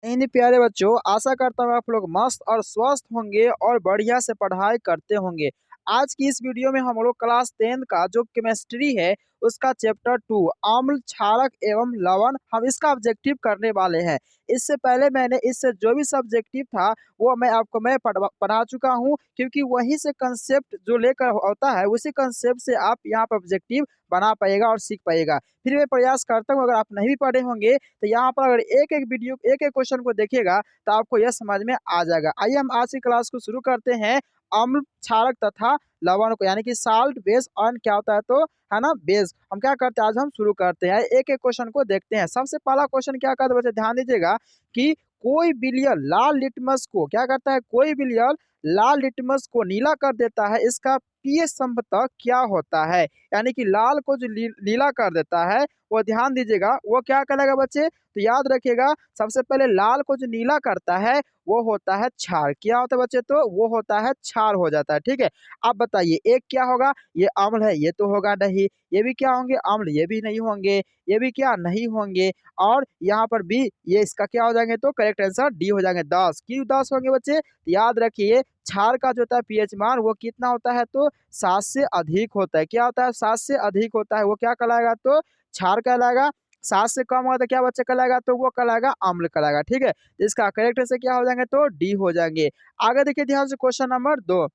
इन प्यारे बच्चों, आशा करता हूँ आप लोग मस्त और स्वस्थ होंगे और बढ़िया से पढ़ाई करते होंगे। आज की इस वीडियो में हम लोग क्लास 10 का जो केमिस्ट्री है उसका चैप्टर 2 अम्ल क्षारक एवं लवण हम इसका ऑब्जेक्टिव करने वाले हैं। इससे पहले मैंने इससे जो भी सब्जेक्टिव था वो मैं पढ़ा चुका हूँ, क्योंकि वहीं से कंसेप्ट जो लेकर होता है उसी कंसेप्ट से आप यहाँ पर ऑब्जेक्टिव बना पाएगा और सीख पाएगा। फिर मैं प्रयास करता हूँ, अगर आप नहीं भी पढ़े होंगे तो यहाँ पर अगर एक एक क्वेश्चन को देखेगा तो आपको यह समझ में आ जाएगा। आइए हम आज की क्लास को शुरू करते हैं। अम्ल क्षारक तथा लवण को यानी कि साल्ट बेस और क्या होता है तो है ना बेस, हम क्या करते हैं आज हम शुरू करते हैं। एक एक क्वेश्चन को देखते हैं। सबसे पहला क्वेश्चन क्या करता है बच्चे, ध्यान दीजिएगा कि कोई विलय लाल लिटमस को क्या करता है, कोई विलय लाल लिटमस को नीला कर देता है, इसका पीएच संबंध क्या होता है। यानी कि लाल को जो नीला कर देता है वो ध्यान दीजिएगा वो क्या कहलाएगा बच्चे, तो याद रखिएगा सबसे पहले लाल को जो नीला करता है वो होता है क्षार। क्या होता है बच्चे, तो वो होता है क्षार हो जाता है। ठीक है, अब बताइए एक क्या होगा, ये अम्ल है ये तो होगा नहीं, ये भी क्या होंगे अम्ल, ये भी नहीं होंगे, ये भी क्या नहीं होंगे, और यहाँ पर भी ये इसका क्या हो जाएंगे तो करेक्ट आंसर डी हो जाएंगे। 10 क्यों 10 होंगे बच्चे, तो याद रखिए क्षार का जो होता है पीएच मान वो कितना होता है तो 7 से अधिक होता है। क्या होता है 7 से अधिक होता है, वो क्या कहलाएगा तो क्षार कहलाएगा। 7 से कम होगा तो क्या बच्चा कहलाएगा, तो वो कहलाएगा अम्ल कहलाएगा। ठीक है, इसका करेक्ट से क्या हो जाएंगे तो डी हो जाएंगे। आगे देखिए ध्यान से क्वेश्चन नंबर 2।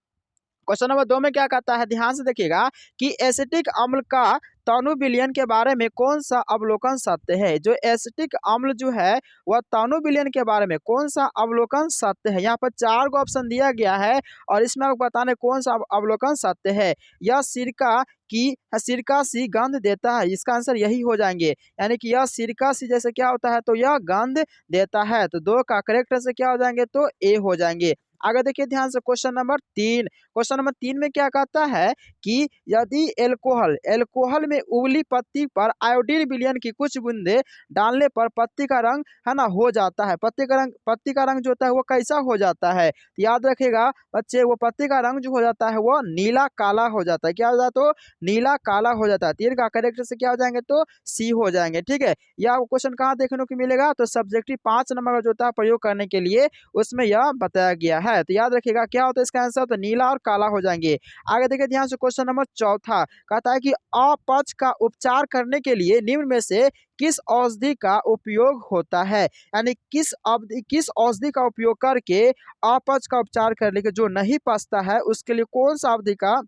क्वेश्चन नंबर 2 में क्या कहता है, ध्यान से देखिएगा कि एसिटिक अम्ल का तनु विलयन के बारे में कौन सा अवलोकन सत्य है। जो एसिटिक अम्ल जो है वह तनु विलयन के बारे में कौन सा अवलोकन सत्य है। यहाँ पर 4 को ऑप्शन दिया गया है और इसमें आपको बताना है कौन सा अवलोकन सत्य है। यह सिरका सी गंध देता है, इसका आंसर यही हो जाएंगे। यानी कि यह सिरका सी जैसे क्या होता है तो यह गंध देता है, तो 2 का करेक्ट से क्या हो जाएंगे तो ए हो जाएंगे। आगे देखिए ध्यान से क्वेश्चन नंबर 3। क्वेश्चन नंबर 3 में क्या कहता है कि यदि एल्कोहल एल्कोहल में उबली पत्ती पर आयोडीन विलयन की कुछ बूंदे डालने पर पत्ती का रंग है ना हो जाता है, पत्ती का रंग जो होता है वो कैसा हो जाता है, तो याद रखिएगा बच्चे वो पत्ती का रंग जो हो जाता है वो नीला काला हो जाता है। क्या हो जाता है तो नीला काला हो जाता है। 3 का करेक्ट से क्या हो जाएंगे तो सी हो जाएंगे। ठीक है, यह क्वेश्चन कहाँ देखने को मिलेगा तो सब्जेक्टिव 5 नंबर का जो होता है प्रयोग करने के लिए उसमें यह बताया गया है। तो याद रखिएगा क्या होता है इसका आंसर तो नीला और काला हो जाएंगे। आगे देखिए ध्यान से क्वेश्चन नंबर 4 कहता है कि अपच का उपचार करने के लिए निम्न में से किस औषधि का उपयोग होता है। यानी किस औषधि का उपयोग करके अपच का उपचार करने के जो नहीं पचता है उसके लिए कौन सा अवधि का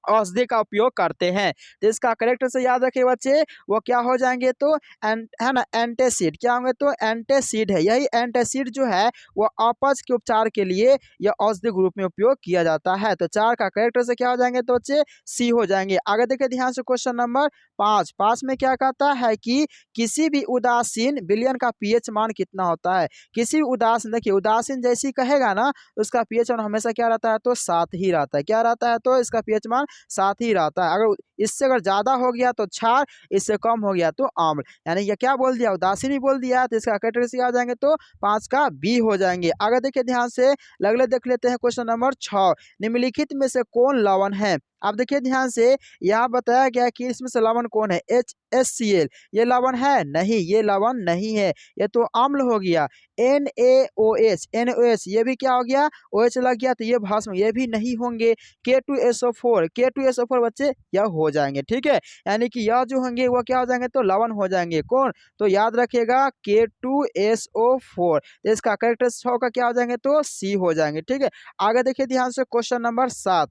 औषधि का उपयोग करते हैं। तो इसका करेक्ट से याद रखिए बच्चे वो क्या हो जाएंगे तो है ना एंटासिड। क्या होंगे तो एंटासिड है, यही एंटासिड जो है वो अपच के उपचार के लिए यह औषधि ग्रुप में उपयोग किया जाता है। तो 4 का करेक्ट से क्या हो जाएंगे तो बच्चे सी हो जाएंगे। आगे देखिए ध्यान से क्वेश्चन नंबर 5 में क्या कहता है कि किसी भी उदासीन विलयन का पीएच मान कितना होता है। किसी भी उदासीन, देखिए उदासीन जैसी कहेगा ना उसका पीएच मान हमेशा क्या रहता है तो 7 ही रहता है। क्या रहता है तो इसका पीएच मान 7 ही रहता है। अगर इससे अगर ज्यादा हो गया तो क्षार, इससे कम हो गया तो आम्ल। यानी ये क्या बोल दिया उदासीन ही बोल दिया, तो इसका कैटेगरी आ जाएंगे तो 5 का बी हो जाएंगे। आगे देखिए ध्यान से अगले देख लेते हैं क्वेश्चन नंबर 6। निम्नलिखित में से कौन लवण है। अब देखिए ध्यान से यहाँ बताया गया कि इसमें से लवण कौन है, HCl। ये लवण है नहीं, ये लवण नहीं है, ये तो अम्ल हो गया। NaOH ये भी क्या हो गया OH लग गया तो ये भस्म, ये भी नहीं होंगे। K2SO4 बच्चे यह हो जाएंगे। ठीक है, यानी कि यह जो होंगे वो क्या हो जाएंगे तो लवण हो जाएंगे। कौन, तो याद रखिएगा K2SO4। तो इसका करेक्ट 6 का क्या हो जाएंगे तो सी हो जाएंगे। ठीक है, आगे देखिए ध्यान से क्वेश्चन नंबर 7।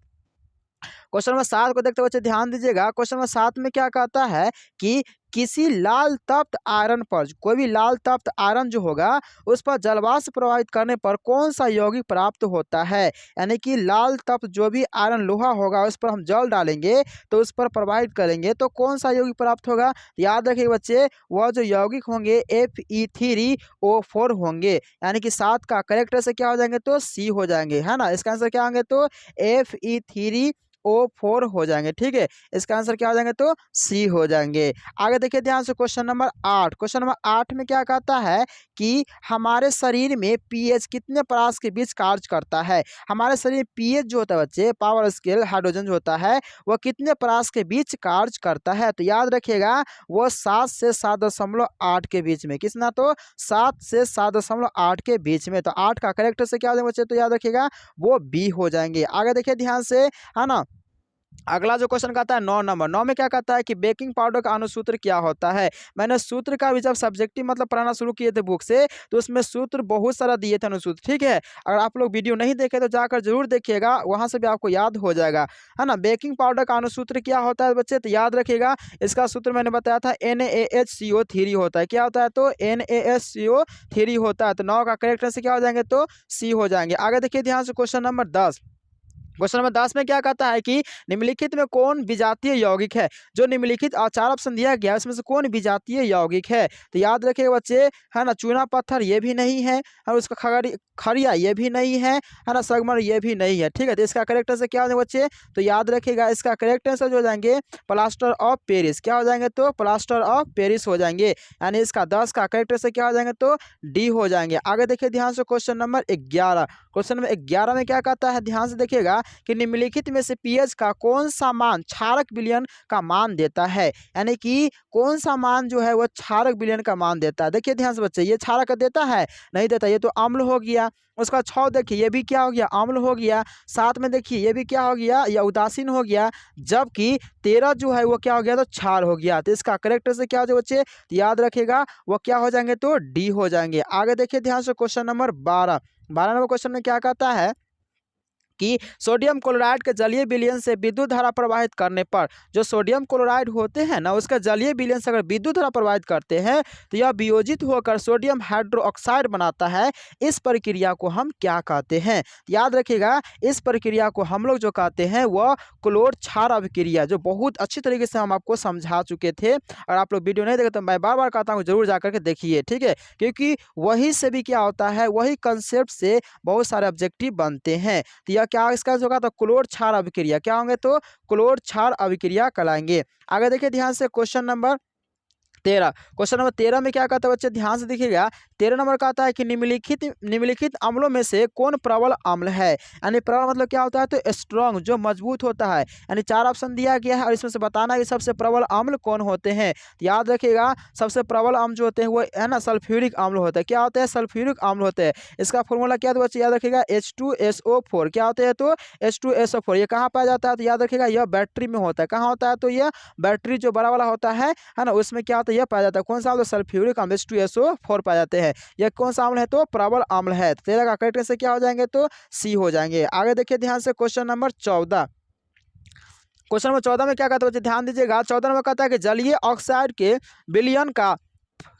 क्वेश्चन नंबर 7 को देखते बच्चे ध्यान दीजिएगा। क्वेश्चन नंबर 7 में क्या कहता है कि किसी लाल तप्त आयरन पर, कोई भी लाल तप्त आयरन जो होगा उस पर जलवाष्प प्रभावित करने पर कौन सा यौगिक प्राप्त होता है। यानी कि लाल तप्त जो भी आयरन लोहा होगा उस पर हम जल डालेंगे तो उस पर प्रभावित करेंगे तो कौन सा यौगिक प्राप्त होगा। याद रखिए बच्चे वह जो यौगिक होंगे Fe3O4 होंगे। यानी कि 7 का करेक्ट से क्या हो जाएंगे तो सी हो जाएंगे, है ना। इसका आंसर क्या होंगे तो Fe3 SO4 हो जाएंगे। ठीक है, इसका आंसर क्या हो जाएंगे तो सी हो जाएंगे। आगे देखिए ध्यान से क्वेश्चन नंबर 8। क्वेश्चन नंबर 8 में क्या कहता है कि हमारे शरीर में पीएच कितने परास के बीच कार्य करता है। हमारे शरीर में पीएच जो होता है बच्चे, पावर स्केल हाइड्रोजन जो होता है वह कितने परास के बीच कार्य करता है। तो याद रखिएगा वो 7 से 7.8 के बीच में। कितना तो 7 से 7.8 के बीच में। तो 8 का करेक्टर से क्या हो जाएगा बच्चे, तो याद रखिएगा वो बी हो जाएंगे। आगे देखिए ध्यान से, है ना। अगला जो क्वेश्चन कहता है 9 नंबर। 9 में क्या कहता है कि बेकिंग पाउडर का अनुसूत्र क्या होता है। मैंने सूत्र का भी जब सब्जेक्टिव मतलब पढ़ाना शुरू किए थे बुक से, तो उसमें सूत्र बहुत सारा दिए थे अनुसूत्र। ठीक है, अगर आप लोग वीडियो नहीं देखे तो जाकर जरूर देखिएगा, वहां से भी आपको याद हो जाएगा, है ना। बेकिंग पाउडर का अनुसूत्र क्या होता है बच्चे, तो याद रखिएगा इसका सूत्र मैंने बताया था NaHCO3 होता है। क्या होता है तो NaHCO3 होता है। तो 9 का करेक्ट आंसर क्या हो जाएंगे तो सी हो जाएंगे। आगे देखिए ध्यान से क्वेश्चन नंबर 10। क्वेश्चन नंबर 10 में क्या कहता है कि निम्नलिखित में कौन विजातीय यौगिक है। जो निम्नलिखित 4 ऑप्शन दिया गया है उसमें से कौन विजातीय यौगिक है। तो याद रखिए बच्चे, है ना, चूना पत्थर ये भी नहीं है, और उसका खरिया ये भी नहीं है ना, संगमर ये भी नहीं है। ठीक है, तो इसका करेक्ट आंसर क्या हो जाएगा बच्चे, तो याद रखिएगा इसका करेक्ट आंसर जो हो जाएंगे प्लास्टर ऑफ पेरिस। क्या हो जाएंगे तो प्लास्टर ऑफ पेरिस हो जाएंगे। यानी इसका 10 का करेक्ट आंसर क्या हो जाएंगे तो डी हो जाएंगे। आगे देखिए ध्यान से क्वेश्चन नंबर 11। क्वेश्चन नंबर 11 में क्या कहता है, ध्यान से देखिएगा कि निम्नलिखित में से पीएच का कौन सा मान क्षारक विलयन का मान देता है। यानी कि कौन सा मान जो है वो क्षारक विलयन का मान देता है। देखिए ध्यान से बच्चे, ये क्षारक देता है नहीं देता, ये तो अम्ल हो गया। उसका 6 देखिए ये भी क्या हो गया, अम्ल हो गया। 7 में देखिए ये भी क्या हो गया, या उदासीन हो गया। जबकि 13 जो है वो क्या हो गया तो क्षार हो गया। तो इसका करेक्ट से क्या हो जाए बच्चे, तो याद रखिएगा वो क्या हो जाएंगे तो डी हो जाएंगे। आगे देखिए ध्यान से क्वेश्चन नंबर 12। 12 नंबर क्वेश्चन में क्या कहता है कि सोडियम क्लोराइड के जलीय विलयन से विद्युत धारा प्रवाहित करने पर, जो सोडियम क्लोराइड होते हैं ना उसका जलीय विलयन से अगर विद्युत धारा प्रवाहित करते हैं तो यह वियोजित होकर सोडियम हाइड्रोक्साइड बनाता है। इस प्रक्रिया को हम क्या कहते हैं। याद रखिएगा इस प्रक्रिया को हम लोग जो कहते हैं वह क्लोर क्षार अभिक्रिया, जो बहुत अच्छी तरीके से हम आपको समझा चुके थे। अगर आप लोग वीडियो नहीं देखे तो मैं बार बार कहता हूँ जरूर जाकर के देखिए। ठीक है, क्योंकि वही से भी क्या होता है, वही कंसेप्ट से बहुत सारे ऑब्जेक्टिव बनते हैं। तो यह क्या इसका होगा तो क्लोर क्षार अभिक्रिया क्या होंगे तो क्लोर क्षार अभिक्रिया कहलाएंगे। आगे देखिए ध्यान से क्वेश्चन नंबर 13। क्वेश्चन नंबर 13 में क्या कहता है बच्चे, ध्यान से देखिएगा। 13 नंबर कहता है कि निम्नलिखित अम्लों में से कौन प्रबल अम्ल है। यानी प्रबल मतलब क्या होता है तो स्ट्रॉन्ग, जो मजबूत होता है। यानी 4 ऑप्शन दिया गया है और इसमें से बताना है कि सबसे प्रबल अम्ल कौन होते हैं। तो याद रखिएगा सबसे प्रबल अम्ल जो होते हैं वो है ना सल्फ्यूरिक अम्ल होता है। क्या होता है सल्फ्यूरिक अम्ल होते हैं। इसका फॉर्मूला क्या है तो बच्चे याद रखिएगा H2SO4। क्या होते हैं तो H2SO4। ये कहाँ पाया जाता है तो याद रखिएगा यह बैटरी में होता है। कहाँ होता है तो यह बैटरी जो बड़ा वाला होता है ना, उसमें क्या होता है यह पाया जाता है। कौन सा अम्ल, सल्फ्यूरिक अम्ल H2SO4 पाए जाते हैं। यह कौन सा अम्ल है तो प्रबल अम्ल है। 13 का करेक्ट से क्या हो जाएंगे तो सी हो जाएंगे। आगे देखिए ध्यान से क्वेश्चन नंबर 14। क्वेश्चन नंबर 14 में क्या कहता है बच्चे, ध्यान दीजिएगा। 14 नंबर कहता है कि जलीय ऑक्साइड के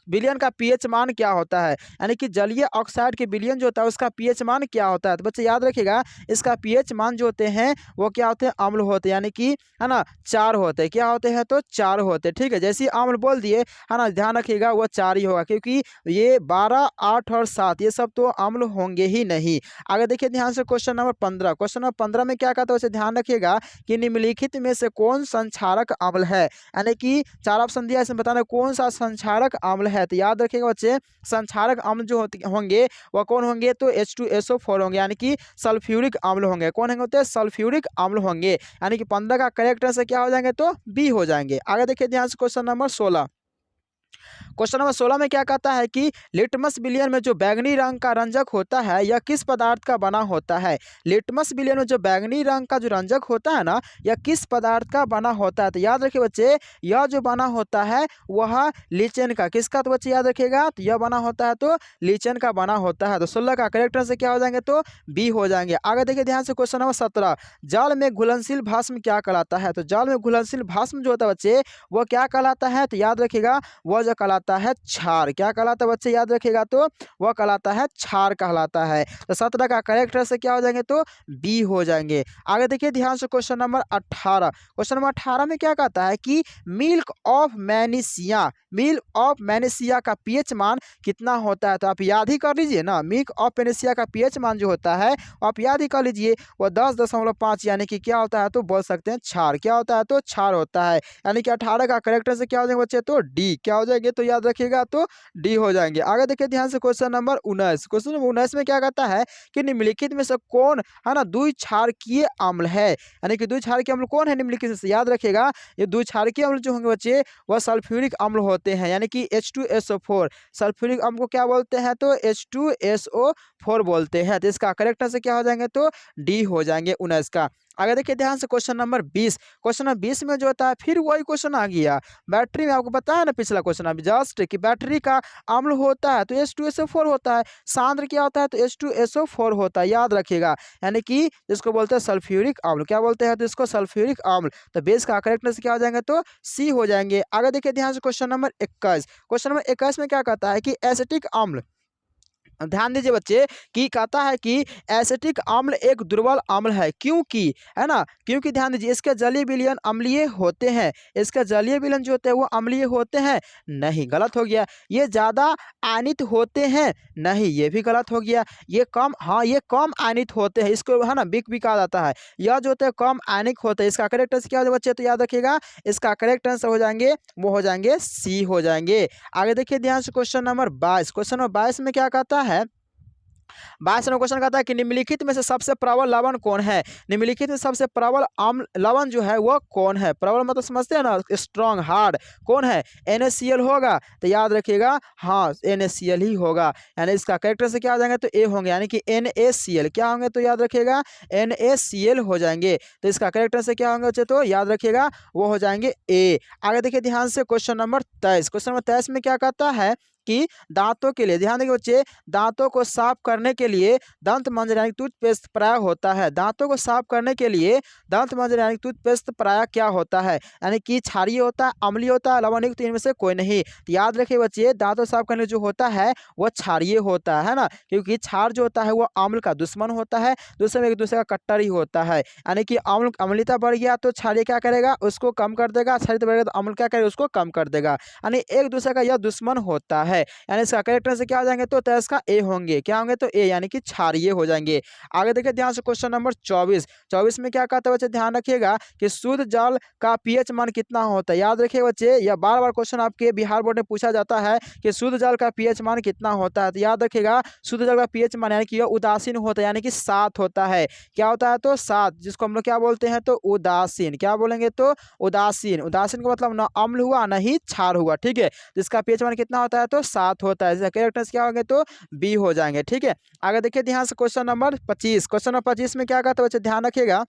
विलयन का पीएच मान क्या होता है। यानी कि जलीय ऑक्साइड के विलयन जो होता है उसका पीएच मान क्या होता है। तो बच्चे याद रखिएगा इसका पीएच मान जो होते हैं वो क्या होते हैं अम्ल होते हैं। यानी कि है ना 4 होते हैं। क्या होते हैं तो 4 होते हैं। ठीक है, जैसे ही अम्ल बोल दिए है ना, ध्यान रखिएगा वो 4 ही होगा, क्योंकि ये 12, 8 और 7 ये सब तो अम्ल होंगे ही नहीं। आगे देखिए ध्यान से क्वेश्चन नंबर 15। क्वेश्चन नंबर 15 में क्या कहता है उसे ध्यान रखिएगा कि निम्नलिखित में से कौन संक्षारक अम्ल है। यानी कि 4 ऑप्शन दिया, इसमें बताना कौन सा संक्षारक अम्ल है। तो याद रखिएगा बच्चे संक्षारक अम्ल जो होंगे वह कौन होंगे तो H2SO4 होंगे। यानी कि सल्फ्यूरिक अम्ल होंगे। कौन होंगे सल्फ्यूरिक अम्ल होंगे। यानी कि 15 का करेक्ट आंसर क्या हो जाएंगे तो बी हो जाएंगे। आगे देखिए ध्यान से क्वेश्चन नंबर 16। क्वेश्चन नंबर 16 में क्या कहता है कि लिटमस विलयन में जो बैंगनी रंग का रंजक होता है यह किस पदार्थ का बना होता है। लिटमस विलयन में जो बैंगनी रंग का जो रंजक होता है ना यह किस पदार्थ का बना होता है। तो याद रखिए बच्चे यह जो बना होता है वह लीचेन का, किसका तो बच्चे याद रखिएगा तो यह बना होता है तो लीचेन का बना होता है। तो 16 का करेक्ट आंसर क्या हो जाएंगे तो बी हो जाएंगे। आगे देखिए ध्यान से क्वेश्चन नंबर 17। जल में घुलनशील भस्म क्या कहलाता है। तो जल में घुलनशील भस्म जो होता है बच्चे वह क्या कहलाता है। तो याद रखिएगा वह जो कहलाता है क्षार। क्या कहलाता है बच्चे, याद रखिएगा, तो वह कहलाता है क्षार कहलाता है। तो 17 का करेक्ट से क्या हो जाएंगे, तो बी हो जाएंगे। आगे देखिए ध्यान से क्वेश्चन नंबर 18। क्वेश्चन नंबर 18 में क्या कहता है कि मिल्क ऑफ मैग्नीशिया का पीएच मान कितना होता है। तो आप याद ही कर लीजिए ना, मिल्क ऑफ मैग्नीशिया का पीएच मान जो होता है आप याद ही कर लीजिए, वो 10.5 यानी कि क्या होता है, तो बोल सकते हैं क्षार। क्या होता है, तो क्षार होता है। यानी कि 18 का करेक्ट से क्या हो जाएंगे बच्चे, तो डी क्या हो जाएंगे, तो याद रखिएगा, तो डी हो जाएंगे। आगे देखिए ध्यान से क्वेश्चन नंबर 19। क्वेश्चन नंबर 19 में क्या कहता है कि निम्नलिखित में से कौन है ना द्विक्षारकीय अम्ल है। यानी कि द्विक्षारकीय अम्ल कौन है निम्नलिखित में से, याद रखिएगा ये द्विक्षारकीय अम्ल जो होंगे बच्चे वह सल्फ्यूरिक अम्ल होते हैं। यानी कि H2SO4 सल्फ्यूरिक अम्ल को क्या बोलते हैं, तो H2SO4 बोलते हैं। तो इसका करेक्ट आंसर क्या हो जाएंगे, तो डी हो जाएंगे 19 का। आगे देखिए ध्यान से क्वेश्चन नंबर 20। क्वेश्चन नंबर 20 में जो होता है फिर वही क्वेश्चन आ गया। बैटरी में आपको पता है ना पिछला क्वेश्चन अभी जस्ट कि बैटरी का अम्ल होता है तो H2SO4 होता है, सांद्र क्या होता है, तो H2SO4 होता है, याद रखिएगा। यानी कि जिसको बोलते हैं सल्फ्यूरिक अम्ल, क्या बोलते हैं, तो इसको सल्फ्यूरिक अम्ल। तो बेस का करेक्ट क्या हो जाएंगे, तो सी हो जाएंगे। आगे देखिए ध्यान से क्वेश्चन नंबर 21। क्वेश्चन नंबर 21 में क्या कहता है कि एसिटिक अम्ल, ध्यान दीजिए बच्चे, कि कहता है कि एसिटिक अम्ल एक दुर्बल अम्ल है क्योंकि, है ना, क्योंकि ध्यान दीजिए इसके जलीय विलयन अम्लीय होते हैं। इसके जलीय विलयन जो होते हैं वो अम्लीय होते हैं, नहीं, गलत हो गया। ये ज्यादा आयनित होते हैं, नहीं, ये भी गलत हो गया। ये कम, हाँ ये कम आयनित होते हैं, इसको है ना बिक भी कहा जाता है। यह जो होते हैं कम आयनिक होते हैं। इसका करेक्ट आंसर क्या हो बच्चे, तो याद रखिएगा इसका करेक्ट आंसर हो जाएंगे, वो हो जाएंगे सी हो जाएंगे। आगे देखिए ध्यान से क्वेश्चन नंबर 22। क्वेश्चन नंबर 22 में क्या कहता है, 22 नंबर क्वेश्चन कहता है कि निम्नलिखित में से सबसे प्रबल लवण कौन है। निम्नलिखित में सबसे प्रबल अम्ल लवण जो है वो कौन है। प्रबल मतलब समझते हैं ना, स्ट्रॉन्ग हार्ड, कौन है, NaCl होगा। तो याद रखिएगा हाँ NaCl ही होगा। यानी इसका करेक्टर से क्या हो जाएंगे, तो ए होंगे। यानी कि NaCl क्या होंगे, तो याद रखिएगा NaCl हो जाएंगे। तो इसका करेक्टर से क्या होंगे बच्चे, तो याद रखिएगा वो हो जाएंगे ए। आगे देखिए ध्यान से क्वेश्चन नंबर 23। क्वेश्चन नंबर 23 में क्या कहता है कि दांतों के लिए, ध्यान देखिए बच्चे, दांतों को साफ करने के लिए दंत मंजन यानी टूथपेस्ट प्राय होता है। दांतों को साफ करने के लिए दंत मंजन यानी टूथपेस्ट प्राय क्या होता है, यानी कि क्षारीय होता है, अम्लीय होता है, लवणयुक्त, इनमें से कोई नहीं। तो याद रखिए बच्चे दांतों साफ करने जो होता है वह क्षारीय होता है ना, क्योंकि क्षार जो होता है वो अम्ल का दुश्मन होता है, दूसरे में एक दूसरे का कट्टर ही होता है। यानी कि अम्ल अम्लता बढ़ गया तो क्षारीय क्या करेगा, उसको कम कर देगा, क्षारीय बढ़ेगा तो अम्ल क्या करेगा, उसको कम कर देगा। यानी एक दूसरे का यह दुश्मन होता है। यानी इसका करेक्ट आंसर क्या हो जाएंगे, तो 23 का ए होंगे। क्या होंगे, तो ए यानी कि क्षारीय हो जाएंगे। आगे देखिए ध्यान से क्वेश्चन नंबर 24। 24 में क्या कहता है बच्चे, ध्यान रखिएगा कि शुद्ध जल का पीएच मान कितना होता है। याद रखिए बच्चे यह बार बार क्वेश्चन आपके बिहार बोर्ड में पूछा जाता है कि शुद्ध जल का पीएच मान कितना होता है। तो याद रखिएगा शुद्ध जल का पीएच मान यानी कि यह उदासीन होता है, यानी कि 7 होता है। क्या होता है, तो 7, जिसको हम लोग क्या बोलते हैं, तो उदासीन। क्या बोलेंगे, तो उदासीन। उदासीन का मतलब ना अम्ल हुआ ना ही क्षार हुआ, ठीक है। जिसका पीएच मान कितना होता है, तो 7 होता है। करेक्ट क्या होंगे, तो बी हो जाएंगे, ठीक है। आगे देखिए ध्यान से क्वेश्चन नंबर 25। क्वेश्चन नंबर 25 में क्या कहता है बच्चे, ध्यान रखिएगा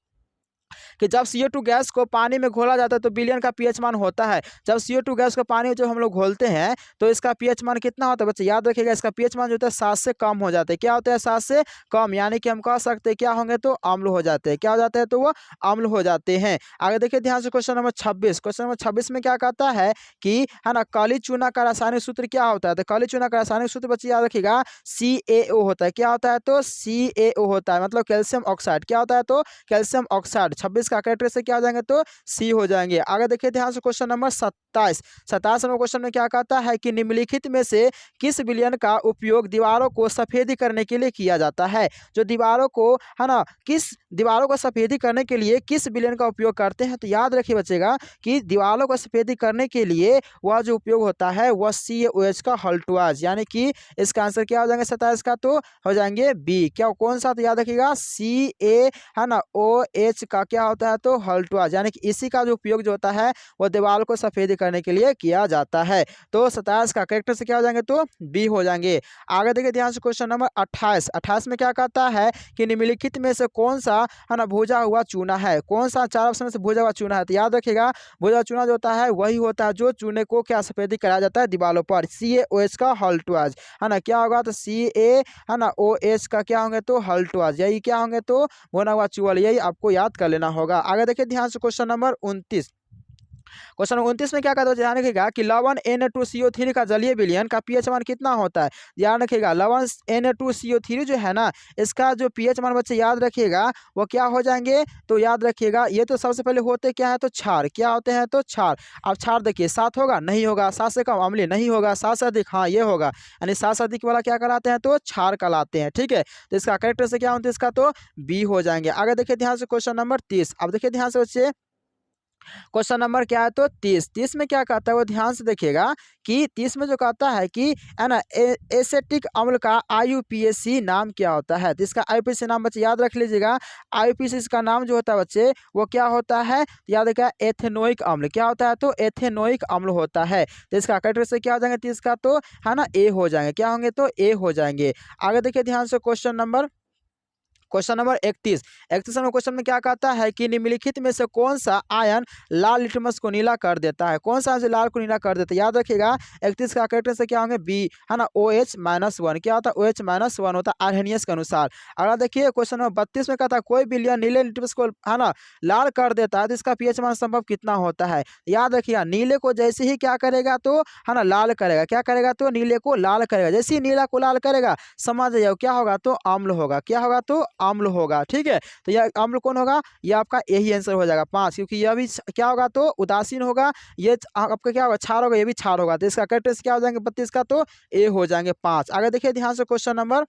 कि जब CO2 गैस को पानी में घोला जाता है तो विलयन का पीएच मान होता है। जब CO2 गैस को पानी में जब हम लोग घोलते हैं तो इसका पीएच मान कितना होता है बच्चे, याद रखिएगा इसका पीएच मान जो होता है 7 से कम हो जाते हैं। क्या होता है, 7 से कम, यानी कि हम कह सकते हैं क्या होंगे, तो अम्ल हो जाते हैं। क्या हो जाते हैं, तो वो अम्ल हो जाते हैं। आगे देखिए ध्यान से क्वेश्चन नंबर 26। क्वेश्चन नंबर 26 में क्या कहता है कि, है ना, काली चूना का रासायनिक सूत्र क्या होता है। तो काली चूना का रासायनिक सूत्र बच्चे याद रखिएगा CaO होता है। क्या होता है, तो CaO होता है, मतलब कैल्शियम ऑक्साइड। क्या होता है, तो कैल्शियम ऑक्साइड। 26 का करेक्ट से क्या हो जाएंगे, तो सी हो जाएंगे। आगे देखिए ध्यान से क्वेश्चन नंबर 27। 27 नंबर क्वेश्चन में क्या कहता है कि निम्नलिखित में से किस विलयन का उपयोग दीवारों को सफेदी करने के लिए किया जाता है। जो दीवारों को, है ना, किस दीवारों को सफेदी करने के लिए किस विलयन का उपयोग करते हैं। तो याद रखिए बच्चेगा कि दीवारों को सफेदी करने के लिए वह जो उपयोग होता है वह CaOH का हल्टुआज, यानी कि इसका आंसर क्या हो जाएंगे 27 का, तो हो जाएंगे बी। क्या कौन सा, तो याद रखिएगा Ca, है ना, OH का क्या होता है, तो हल्टुआज, यानी कि इसी का जो उपयोग जो होता है वो दीवार को सफेदी करने के लिए किया जाता है। तो 27 का करेक्ट से क्या हो जाएंगे, तो बी हो जाएंगे। आगे देखिए ध्यान से क्वेश्चन नंबर 28। 28 में क्या कहता है कि निम्नलिखित में से कौन सा, है ना, भुजा हुआ चूना है। कौन सा 4 ऑप्शन में से भुजा हुआ चूना है। तो याद रखिएगा भुजा हुआ चूना जो होता है वही होता है जो चूने को क्या सफेदी कराया जाता है दीवारों पर, CaOH का हल्टुआज, है ना। क्या होगा, तो Ca, है ना, OH का क्या होंगे, तो हल्टुआज, यही क्या होंगे, तो भुना हुआ चूवल, यही आपको याद कर लेना होगा। आगे देखिए ध्यान से क्वेश्चन नंबर 29। क्वेश्चन नंबर 29 में क्या कहता है, ध्यान रखिएगा कि लवण Na2CO3 का जलीय विलयन का पीएच मान कितना होता है। ध्यान रखिएगा लवण Na2CO3 जो है ना, इसका जो पीएच मान बच्चे याद रखिएगा वो क्या हो जाएंगे, तो याद रखिएगा ये तो सबसे पहले होते क्या है, तो क्षार, क्या होते हैं, तो क्षार। अब क्षार देखिए 7 होगा, नहीं होगा, 7 से कम अम्लीय नहीं होगा, 7 से अधिक हाँ ये होगा, यानी 7 से अधिक वाला क्या कहलाते हैं, तो क्षार कहलाते हैं। ठीक है, तो इसका करेक्ट से क्या होता है, इसका तो बी हो जाएंगे। आगे देखिए ध्यान से क्वेश्चन नंबर 30। अब देखिए ध्यान से बच्चे क्वेश्चन नंबर क्या है, तो 30 में क्या कहता है वो ध्यान से देखिएगा कि 30 में जो कहता है कि है ना एसेटिक अम्ल का आईयूपीएसी नाम क्या होता है। तो इसका आईयूपीएसी नाम बच्चे याद रख लीजिएगा। आईयूपीएसी इसका नाम जो होता है बच्चे वो क्या होता है, तो याद रखिएगा एथेनोइक अम्ल, क्या होता है, तो एथेनोइक अम्ल होता है। तो इसका करेक्ट से क्या हो जाएंगे, 30 का तो है ना ए हो जाएंगे, क्या होंगे, तो ए हो जाएंगे। आगे देखिए ध्यान से क्वेश्चन नंबर 31 में क्वेश्चन में क्या कहता है कि निम्नलिखित में से कौन सा आयन लाल लिटमस को नीला कर देता है, कौन सा आयन से लाल को नीला कर देता है। याद रखिएगा 31 का करेक्ट से क्या होंगे, बी है ना OH-1, क्या होता है, OH-1 होता है आर्हेनियस के अनुसार। अगर देखिए क्वेश्चन नंबर 32 में कहता है कोई विलयन नीले लिटमस को है ना लाल कर देता है तो इसका पीएच मान संभव कितना होता है। याद रखिएगा नीले को जैसे ही क्या करेगा, तो है ना लाल करेगा, क्या करेगा, तो नीले को लाल करेगा, जैसे ही नीला को लाल करेगा समझ जाओ क्या होगा, तो अम्ल होगा, क्या होगा, तो अम्ल होगा। ठीक है, तो यह अम्ल कौन होगा, ये आपका यही आंसर हो जाएगा 5, क्योंकि यह भी क्या होगा, तो उदासीन होगा, ये आपका क्या होगा, क्षार होगा, ये भी क्षार होगा। तो इसका करेक्ट क्या हो जाएंगे 32 का, तो ए हो जाएंगे 5। आगे देखिए ध्यान से क्वेश्चन नंबर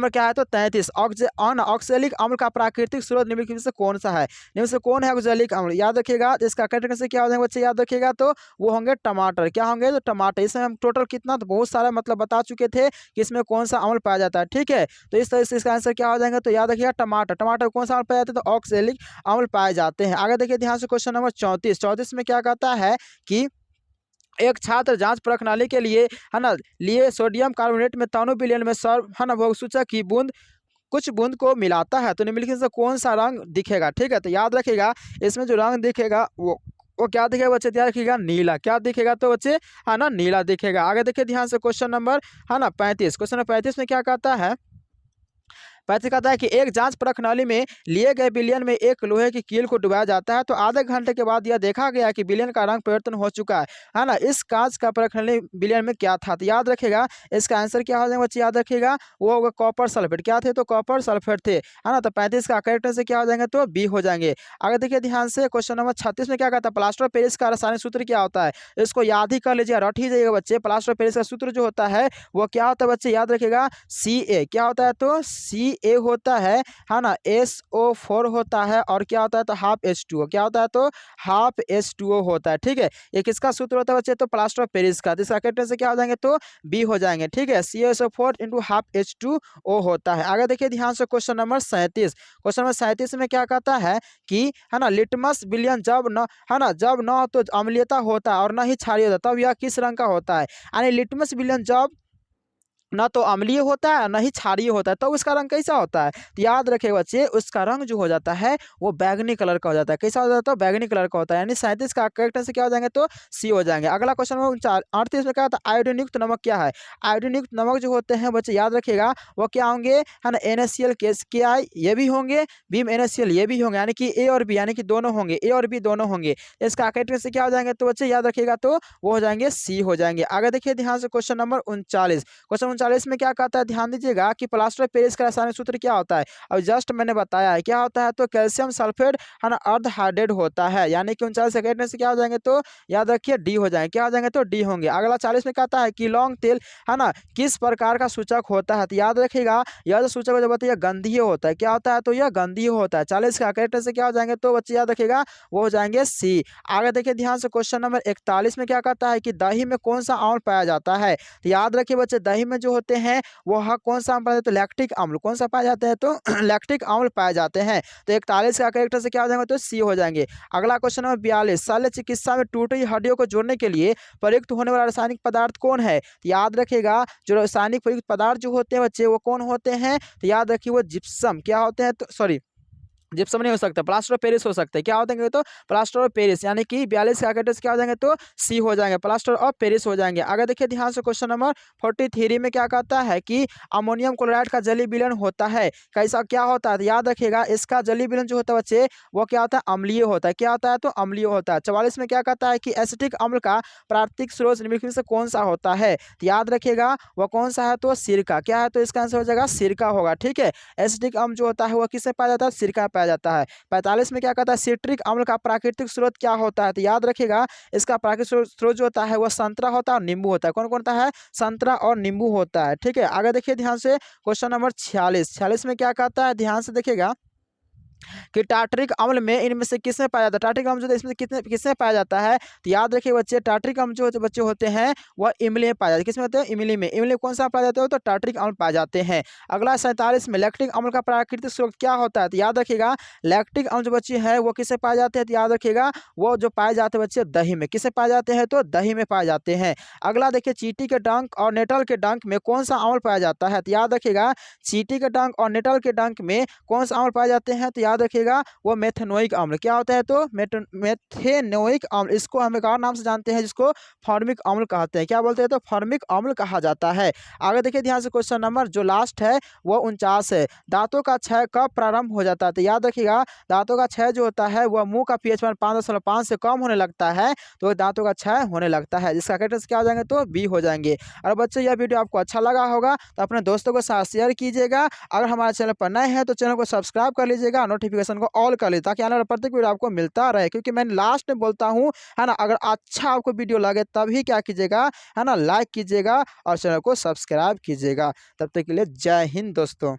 क्या है, तो 33 ऑक्जेलिक अम्ल का प्राकृतिक स्रोत निम्नलिखित में से कौन सा है। निम्न से कौन है ऑक्जेलिक अम्ल, याद रखिएगा। तो इसका करेक्ट से क्या हो जाएगा बच्चे, याद रखिएगा, तो वो होंगे टमाटर, क्या होंगे, तो टमाटर। इसमें हम टोटल कितना, तो बहुत सारा मतलब बता चुके थे कि इसमें कौन सा अम्ल पाया जाता है। ठीक है, तो इस तरह से इसका आंसर क्या हो जाएगा, तो याद रखिएगा टमाटर। टमाटर कौन सा अम्ल पाया जाता है, तो ऑक्जेलिक अम्ल पाए जाते हैं। आगे देखिए ध्यान से क्वेश्चन नंबर 34 में क्या कहता है कि एक छात्र जांच प्रणाली के लिए है ना लिए सोडियम कार्बोनेट में तानु विलयन में सर्व है ना भोग सूचक की बूंद कुछ बूंद को मिलाता है तो निम्नलिखित से कौन सा रंग दिखेगा। ठीक है, तो याद रखिएगा इसमें जो रंग दिखेगा वो क्या दिखेगा बच्चे, ध्यान रखिएगा नीला, क्या दिखेगा, तो बच्चे है ना नीला दिखेगा। आगे देखिए ध्यान से क्वेश्चन नंबर है ना 35। क्वेश्चन नंबर 35 में क्या कहता है, पैसे कहता है कि एक जांच प्रणाली में लिए गए विलयन में एक लोहे की कील को डुबाया जाता है तो आधे घंटे के बाद यह देखा गया कि विलयन का रंग परिवर्तन हो चुका है ना। इस कांच का प्रणाली विलयन में क्या था, तो याद रखेगा इसका आंसर क्या हो जाएगा बच्चे, याद रखिएगा वो होगा कॉपर सल्फेट, क्या थे, तो कॉपर सल्फेट थे, है ना। तो 35 का करेक्ट से क्या हो जाएंगे, तो बी हो जाएंगे। आगे देखिए ध्यान से क्वेश्चन नंबर 36 में क्या कहता है, प्लास्टर ऑफ पेरिस का रासायनिक सूत्र क्या होता है। इसको याद ही कर लीजिए, रट ही जाइएगा बच्चे। प्लास्टर ऑफ पेरिस का सूत्र जो होता है वो क्या होता है बच्चे, याद रखिएगा Ca, क्या होता है, तो Ca होता है ना SO4 होता है और क्या होता है, तो हाफ H2O, क्या होता है, तो हाफ H2O होता है। ठीक है, ये किसका सूत्र होता है बच्चे, तो प्लास्टर ऑफ पेरिस का। तो इसका करेक्ट से क्या हो जाएंगे, तो बी हो जाएंगे। ठीक है, CaSO4 इंटू हाफ H2O होता है। आगे देखिए ध्यान से क्वेश्चन नंबर 37 में क्या कहता है कि है ना लिटमस विलयन जब न है ना जब न तो अम्लीयता होता है और न ही क्षारीय होता है तब यह किस रंग का होता है। यानी लिटमस विलयन जब ना तो अम्लीय होता है ना ही क्षारीय होता है तो उसका रंग कैसा होता है, तो याद रखे बच्चे उसका रंग जो हो जाता है वो बैगनी कलर का हो जाता है। कैसा हो जाता है, बैगनी कलर का होता है। यानी 37 का करेक्ट से क्या हो जाएंगे, तो सी हो जाएंगे। अगला क्वेश्चन में 38 में क्या होता है, आयोडीन युक्त नमक क्या है। आयोडीन युक्त नमक जो होते हैं बच्चे याद रखिएगा वो क्या होंगे, है ना NaCl के आई ये भी होंगे, बीम NaCl ये भी होंगे, यानी कि ए और बी यानी कि दोनों होंगे, ए और बी दोनों होंगे। इसका करेक्ट से क्या हो जाएंगे, तो बच्चे याद रखिएगा तो वो हो जाएंगे सी हो जाएंगे। आगे देखिए ध्यान से क्वेश्चन नंबर 39। क्वेश्चन 39 में क्या कहता है, ध्यान दीजिएगा कि प्लास्टर ऑफ पेरिस का रासायनिक सूत्र क्या होता है। अब जस्ट मैंने बताया है क्या होता है, तो कैल्शियम सल्फेट है ना अर्ध हाइड्रेट होता है। यानी कि 39 सेकंड से क्या हो जाएंगे, तो याद रखिए डी हो जाएंगे, क्या हो जाएंगे, तो डी होंगे। अगला 40 में कहता है कि लौंग तेल है ना किस प्रकार का सूचक होता है, तो याद रखिएगा यह जो सूचक जब होता है गंधीय होता है, क्या होता है, तो यह गंधीय होता है। 40 का करेक्ट से क्या हो जाएंगे, तो बच्चे याद रखिएगा वो हो जाएंगे सी। आगे देखिए ध्यान से क्वेश्चन नंबर 41 में क्या कहता है कि दही में कौन सा अम्ल पाया जाता है। तो याद रखिए बच्चे दही में जो होते हैं वो कौन सा अम्ल पाया जाता है, तो लैक्टिक अम्ल। कौन सा पाया जाता है, तो लैक्टिक अम्ल पाए जाते हैं। तो 41 का करेक्ट से क्या हो जाएंगे, तो सी हो जाएंगे। अगला क्वेश्चन नंबर 42 शल्य चिकित्सा में टूटी हड्डियों को जोड़ने के लिए प्रयुक्त होने वाला रासायनिक पदार्थ कौन है। तो याद रखिएगा जो रासायनिक प्रयुक्त पदार्थ जो होते हैं बच्चे वो कौन होते हैं, तो याद रखिए वो जिप्सम क्या होते हैं, तो सॉरी जिप्सम नहीं हो सकता, प्लास्टर ऑफ पेरिस हो सकता है। क्या हो जाएंगे तो प्लास्टर ऑफ पेरिस, यानी कि 42 का क्या हो जाएंगे तो सी हो जाएंगे, प्लास्टर ऑफ पेरिस हो जाएंगे। अगर देखिए ध्यान से क्वेश्चन नंबर 43 में क्या कहता है कि अमोनियम क्लोराइड का जलीय विलयन होता है, कैसा क्या होता है, तो याद रखिएगा इसका जलीय विलयन जो होता है बच्चे वो क्या होता है, अम्लीय होता है। क्या होता है तो अम्लीय होता है। 44 में क्या कहता है कि एसिटिक अम्ल का प्राकृतिक स्रोत निम्नलिखित में से कौन सा होता है, तो याद रखिएगा वह कौन सा है तो सिरका। क्या है तो इसका आंसर हो जाएगा सिरका होगा। ठीक है, एसिटिक अम्ल जो होता है वह किससे पाया जाता है, सिरका पाया जाता है। 45 में क्या कहता है सिट्रिक अम्ल का प्राकृतिक स्रोत क्या होता है, तो याद रखिएगा इसका प्राकृतिक स्रोत जो होता है वह संतरा होता है और नींबू होता है। कौन कौन होता है, संतरा और नींबू होता है। ठीक है, आगे देखिए ध्यान से क्वेश्चन नंबर 46 में क्या कहता है, ध्यान से देखिएगा कि टार्टरिक अम्ल में इनमें से किसमें पाया जाता है, टार्टरिक अम्ल जो इसमें कितने किसमें पाया जाता है, तो याद रखिए बच्चे टार्टरिक अम्ल जो बच्चे होते हैं वह इमली में पाया जाता है। किसमें होते हैं, इमली में। इमली कौन सा पाया जाता है तो टार्टरिक अम्ल पाए जाते हैं। अगला 47 में लैक्टिक अम्ल का प्राकृतिक स्रोत क्या होता है, तो याद रखिएगा लैक्टिक अम्ल जो बच्चे हैं वो किससे पाए जाते हैं, तो याद रखिएगा वो जो पाए जाते हैं बच्चे दही में। किससे पाए जाते हैं तो दही में पाए जाते हैं। अगला देखिए चींटी के डंक और नेटल के डंक में कौन सा अम्ल पाया जाता है, तो याद रखिएगा चींटी के डंक और नेटल के डंक में कौन सा अम्ल पाए जाते हैं, तो याद रखिएगा वो मेथेनोइक अम्ल। क्या होता है तो मेथेनोइक अम्ल। इसको हम एक और नाम से जानते हैं जिसको फॉर्मिक अम्ल कहते हैं। क्या बोलते हैं तो फॉर्मिक अम्ल कहा जाता है। आगे देखिए ध्यान से क्वेश्चन नंबर जो लास्ट है वो 49 है। दांतों का क्षय कब प्रारंभ हो जाता है, तो याद रखिएगा दांतों का क्षय जो होता है वह मुंह का पीएच मान 5.5 से कम होने लगता है तो दांतों का क्षय होने लगता है, जिसका करेक्ट क्या हो जाएंगे तो बी हो जाएंगे। और बच्चों यह वीडियो आपको अच्छा लगा होगा तो अपने दोस्तों के साथ शेयर कीजिएगा। अगर हमारे चैनल पर नए हैं तो चैनल को सब्सक्राइब कर लीजिएगा, नोटिफिकेशन को ऑल कर लीजिए ताकि आने वाला प्रत्येक वीडियो आपको मिलता रहे। क्योंकि मैं लास्ट में बोलता हूँ है ना, अगर अच्छा आपको वीडियो लगे तभी क्या कीजिएगा है ना, लाइक कीजिएगा और चैनल को सब्सक्राइब कीजिएगा। तब तक के लिए जय हिंद दोस्तों।